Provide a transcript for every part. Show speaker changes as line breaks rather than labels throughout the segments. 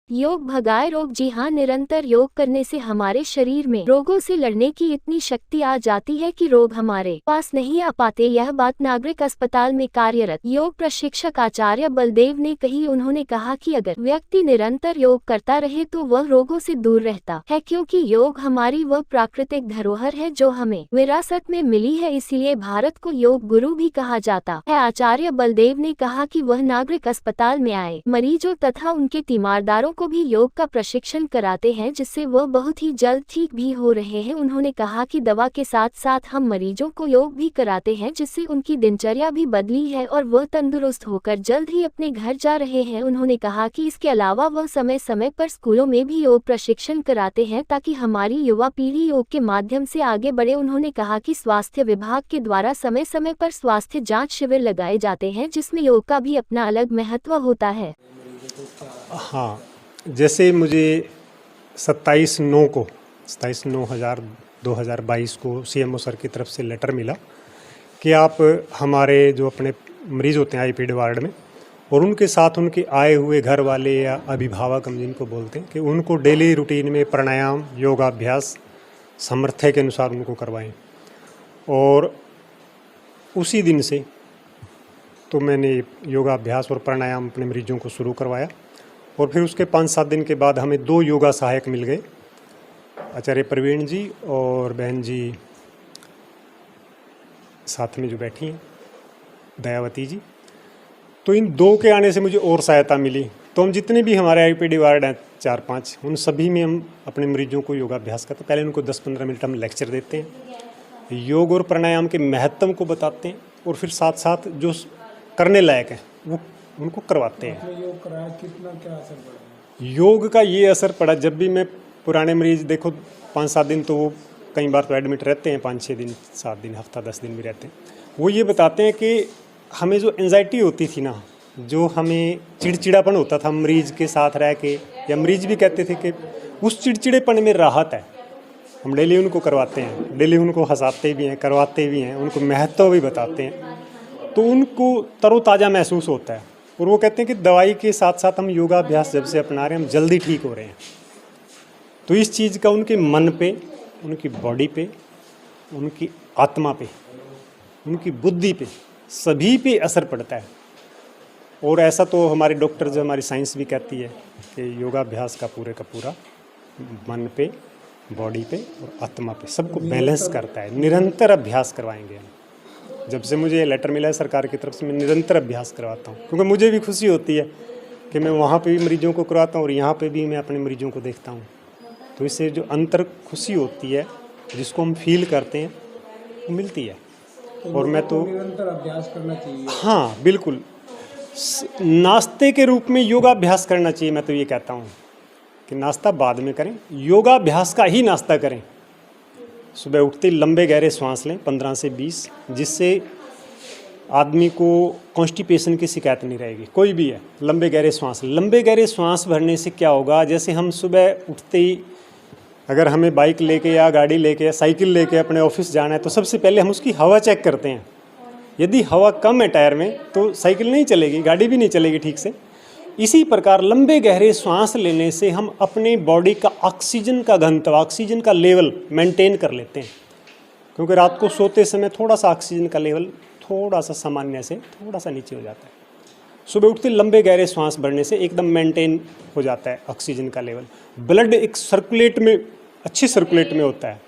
योग भगाए रोग। जी हाँ, निरंतर योग करने से हमारे शरीर में रोगों से लड़ने की इतनी शक्ति आ जाती है कि रोग हमारे पास नहीं आ पाते। यह बात नागरिक अस्पताल में कार्यरत योग प्रशिक्षक आचार्य बलदेव ने कही। उन्होंने कहा कि अगर व्यक्ति निरंतर योग करता रहे तो वह रोगों से दूर रहता है, क्योंकि योग हमारी वह प्राकृतिक धरोहर है जो हमें विरासत में मिली है। इसीलिए भारत को योग गुरु भी कहा जाता है। आचार्य बलदेव ने कहा कि वह नागरिक अस्पताल में आए मरीजों तथा उनके तीमारदारों को भी योग का प्रशिक्षण कराते हैं, जिससे वह बहुत ही जल्द ठीक भी हो रहे हैं। उन्होंने कहा कि दवा के साथ साथ हम मरीजों को योग भी कराते हैं, जिससे उनकी दिनचर्या भी बदली है और वह तंदुरुस्त होकर जल्द ही अपने घर जा रहे हैं। उन्होंने कहा कि इसके अलावा वह समय समय पर स्कूलों में भी योग प्रशिक्षण कराते हैं, ताकि हमारी युवा पीढ़ी योग के माध्यम से आगे बढ़े। उन्होंने कहा कि स्वास्थ्य विभाग के द्वारा समय समय पर स्वास्थ्य जाँच शिविर लगाए जाते हैं, जिसमें योग का भी अपना अलग महत्व होता है।
हाँ, जैसे मुझे 27/9/2022 को CMO सर की तरफ से लेटर मिला कि आप हमारे जो अपने मरीज़ होते हैं आईपीडी वार्ड में, और उनके साथ उनके आए हुए घर वाले या अभिभावक हम जिनको बोलते हैं, कि उनको डेली रूटीन में प्राणायाम योगाभ्यास सामर्थ्य के अनुसार उनको करवाएं। और उसी दिन से तो मैंने योगाभ्यास और प्राणायाम अपने मरीजों को शुरू करवाया। और फिर उसके 5-7 दिन के बाद हमें 2 योगा सहायक मिल गए, आचार्य प्रवीण जी और बहन जी साथ में जो बैठी हैं दयावती जी। तो इन 2 के आने से मुझे और सहायता मिली। तो हम जितने भी हमारे आईपीडी वार्ड हैं 4-5, उन सभी में हम अपने मरीजों को योगाभ्यास करते हैं। पहले उनको 10-15 मिनट हम लेक्चर देते हैं, योग और प्राणायाम के महत्व को बताते हैं, और फिर साथ साथ जो करने लायक है वो उनको करवाते हैं।
योग कराया कितना क्या असर पड़ा?
योग का ये असर पड़ा, जब भी मैं पुराने मरीज देखो 5-7 दिन तो वो कई बार तो एडमिट रहते हैं, 5-6 दिन 7 दिन हफ्ता 10 दिन भी रहते हैं। वो ये बताते हैं कि हमें जो एंजाइटी होती थी ना, जो हमें चिड़चिड़ापन होता था मरीज के साथ रह के, या मरीज भी कहते थे कि उस चिड़चिड़ेपन में राहत है। हम डेली उनको करवाते हैं, डेली उनको हंसाते भी हैं, करवाते भी हैं, उनको महत्व भी बताते हैं, तो उनको तरोताज़ा महसूस होता है। और वो कहते हैं कि दवाई के साथ साथ हम योगाभ्यास जब से अपना रहे हैं हम जल्दी ठीक हो रहे हैं। तो इस चीज़ का उनके मन पे, उनकी बॉडी पे, उनकी आत्मा पे, उनकी बुद्धि पे, सभी पे असर पड़ता है। और ऐसा तो हमारे डॉक्टर जो हमारी साइंस भी कहती है कि योगाभ्यास का पूरा मन पे, बॉडी पे और आत्मा पे सबको बैलेंस करता है। निरंतर अभ्यास करवाएंगे हम। जब से मुझे लेटर मिला है सरकार की तरफ से, मैं निरंतर अभ्यास करवाता हूँ, क्योंकि मुझे भी खुशी होती है कि मैं वहाँ पे भी मरीजों को करवाता हूँ और यहाँ पे भी मैं अपने मरीजों को देखता हूँ। तो इससे जो अंतर खुशी होती है, जिसको हम फील करते हैं, वो मिलती है। और मैं तो
निरंतर अभ्यास करना चाहिए।
हाँ बिल्कुल, नाश्ते के रूप में योगाभ्यास करना चाहिए। मैं तो ये कहता हूँ कि नाश्ता बाद में करें, योगाभ्यास का ही नाश्ता करें। सुबह उठते लंबे गहरे सांस लें 15 से 20, जिससे आदमी को कॉन्स्टिपेशन की शिकायत नहीं रहेगी। कोई भी है, लंबे गहरे सांस भरने से क्या होगा, जैसे हम सुबह उठते ही अगर हमें बाइक लेके या गाड़ी लेके या साइकिल लेके अपने ऑफिस जाना है, तो सबसे पहले हम उसकी हवा चेक करते हैं। यदि हवा कम है टायर में तो साइकिल नहीं चलेगी, गाड़ी भी नहीं चलेगी ठीक से। इसी प्रकार लंबे गहरे सांस लेने से हम अपनी बॉडी का ऑक्सीजन का घनत्व, ऑक्सीजन का लेवल मेंटेन कर लेते हैं। क्योंकि रात को सोते समय थोड़ा सा ऑक्सीजन का लेवल थोड़ा सा सामान्य से थोड़ा सा नीचे हो जाता है। सुबह उठते लंबे गहरे सांस भरने से एकदम मेंटेन हो जाता है ऑक्सीजन का लेवल। ब्लड एक सर्कुलेट में, अच्छी सर्कुलेट में होता है,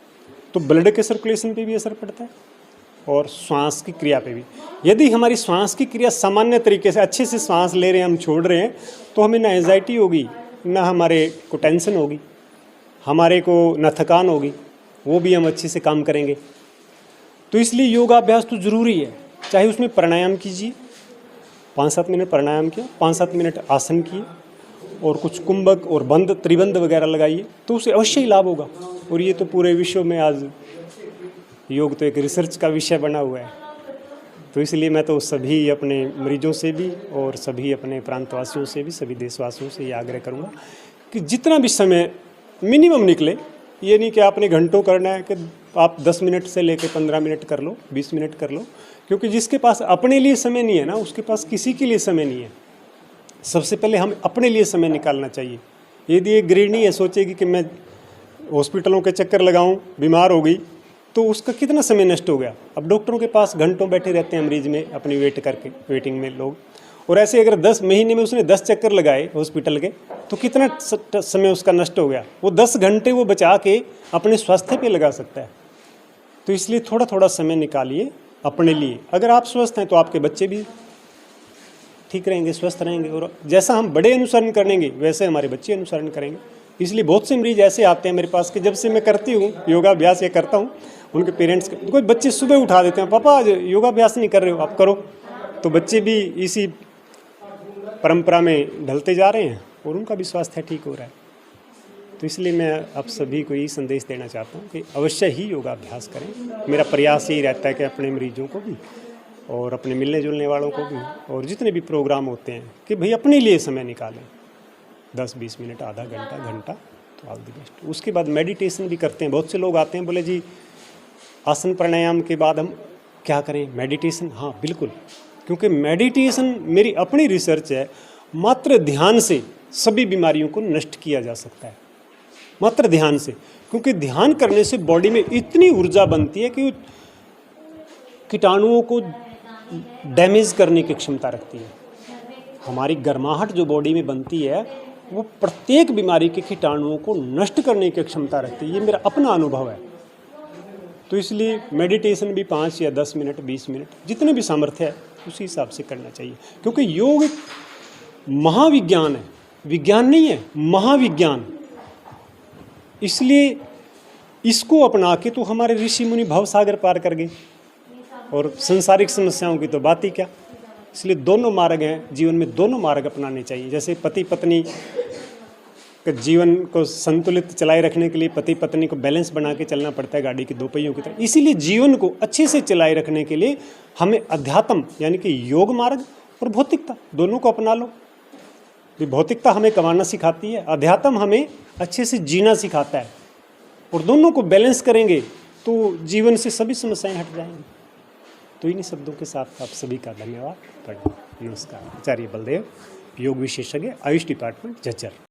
तो ब्लड के सर्कुलेशन पे भी असर पड़ता है और श्वास की क्रिया पे भी। यदि हमारी श्वास की क्रिया सामान्य तरीके से अच्छे से सांस ले रहे हैं, हम छोड़ रहे हैं, तो हमें ना एंजाइटी होगी, ना हमारे को टेंशन होगी, हमारे को ना थकान होगी, वो भी हम अच्छे से काम करेंगे। तो इसलिए योगाभ्यास तो ज़रूरी है। चाहे उसमें प्राणायाम कीजिए, 5-7 मिनट प्राणायाम किया, 5-7 मिनट आसन किए, और कुछ कुंभक और बंद त्रिबंध वगैरह लगाइए, तो उसे अवश्य ही लाभ होगा। और ये तो पूरे विश्व में आज योग तो एक रिसर्च का विषय बना हुआ है। तो इसलिए मैं तो सभी अपने मरीजों से भी और सभी अपने प्रांतवासियों से भी, सभी देशवासियों से ये आग्रह करूँगा कि जितना भी समय मिनिमम निकले, ये नहीं कि आपने घंटों करना है, कि आप 10 मिनट से लेकर 15 मिनट कर लो, 20 मिनट कर लो। क्योंकि जिसके पास अपने लिए समय नहीं है ना, उसके पास किसी के लिए समय नहीं है। सबसे पहले हम अपने लिए समय निकालना चाहिए यदि एक गृहिणी है सोचेगी कि मैं हॉस्पिटलों के चक्कर लगाऊं, बीमार हो गई, तो उसका कितना समय नष्ट हो गया। अब डॉक्टरों के पास घंटों बैठे रहते हैं मरीज में अपनी वेट करके, वेटिंग में लोग, और ऐसे अगर 10 महीने में उसने 10 चक्कर लगाए हॉस्पिटल के, तो कितना समय उसका नष्ट हो गया। वो 10 घंटे वो बचा के अपने स्वास्थ्य पे लगा सकता है। तो इसलिए थोड़ा थोड़ा समय निकालिए अपने लिए। अगर आप स्वस्थ हैं तो आपके बच्चे भी ठीक रहेंगे, स्वस्थ रहेंगे, और जैसा हम बड़े अनुसरण करेंगे वैसे हमारे बच्चे अनुसरण करेंगे। इसलिए बहुत से मरीज ऐसे आते हैं मेरे पास कि जब से मैं करती हूँ योगाभ्यास, ये करता हूँ, उनके पेरेंट्स कोई बच्चे सुबह उठा देते हैं, पापा आज योगाभ्यास नहीं कर रहे हो, आप करो। तो बच्चे भी इसी परंपरा में ढलते जा रहे हैं और उनका भी स्वास्थ्य ठीक हो रहा है। तो इसलिए मैं आप सभी को यही संदेश देना चाहता हूँ कि अवश्य ही योगाभ्यास करें। मेरा प्रयास यही रहता है कि अपने मरीजों को भी और अपने मिलने जुलने वालों को भी, और जितने भी प्रोग्राम होते हैं, कि भाई अपने लिए समय निकालें, 10-20 मिनट, आधा घंटा, घंटा, तो ऑल द बेस्ट। उसके बाद मेडिटेशन भी करते हैं। बहुत से लोग आते हैं, बोले जी आसन प्राणायाम के बाद हम क्या करें, मेडिटेशन? हाँ बिल्कुल, क्योंकि मेडिटेशन मेरी अपनी रिसर्च है, मात्र ध्यान से सभी बीमारियों को नष्ट किया जा सकता है, मात्र ध्यान से। क्योंकि ध्यान करने से बॉडी में इतनी ऊर्जा बनती है कि कीटाणुओं को डैमेज करने की क्षमता रखती है। हमारी गर्माहट जो बॉडी में बनती है वो प्रत्येक बीमारी के कीटाणुओं को नष्ट करने की क्षमता रखती है। ये मेरा अपना अनुभव है। तो इसलिए मेडिटेशन भी 5 या 10 मिनट, 20 मिनट, जितने भी सामर्थ्य है उसी हिसाब से करना चाहिए। क्योंकि योग एक महाविज्ञान है, विज्ञान नहीं है, महाविज्ञान। इसलिए इसको अपना के तो हमारे ऋषि मुनि भवसागर पार कर गए, और संसारिक समस्याओं की तो बात ही क्या। इसलिए दोनों मार्ग हैं जीवन में, दोनों मार्ग अपनाने चाहिए। जैसे पति पत्नी के जीवन को संतुलित चलाए रखने के लिए पति पत्नी को बैलेंस बना के चलना पड़ता है गाड़ी की दो पहियों की तरह। इसीलिए जीवन को अच्छे से चलाए रखने के लिए हमें अध्यात्म यानी कि योग मार्ग और भौतिकता दोनों को अपना लो। भौतिकता हमें कमाना सिखाती है, अध्यात्म हमें अच्छे से जीना सिखाता है, और दोनों को बैलेंस करेंगे तो जीवन से सभी समस्याएं हट जाएंगी। तो इन्हीं शब्दों के साथ आप सभी का धन्यवाद। नमस्कार। आचार्य बलदेव, योग विशेषज्ञ, आयुष डिपार्टमेंट, झज्जर।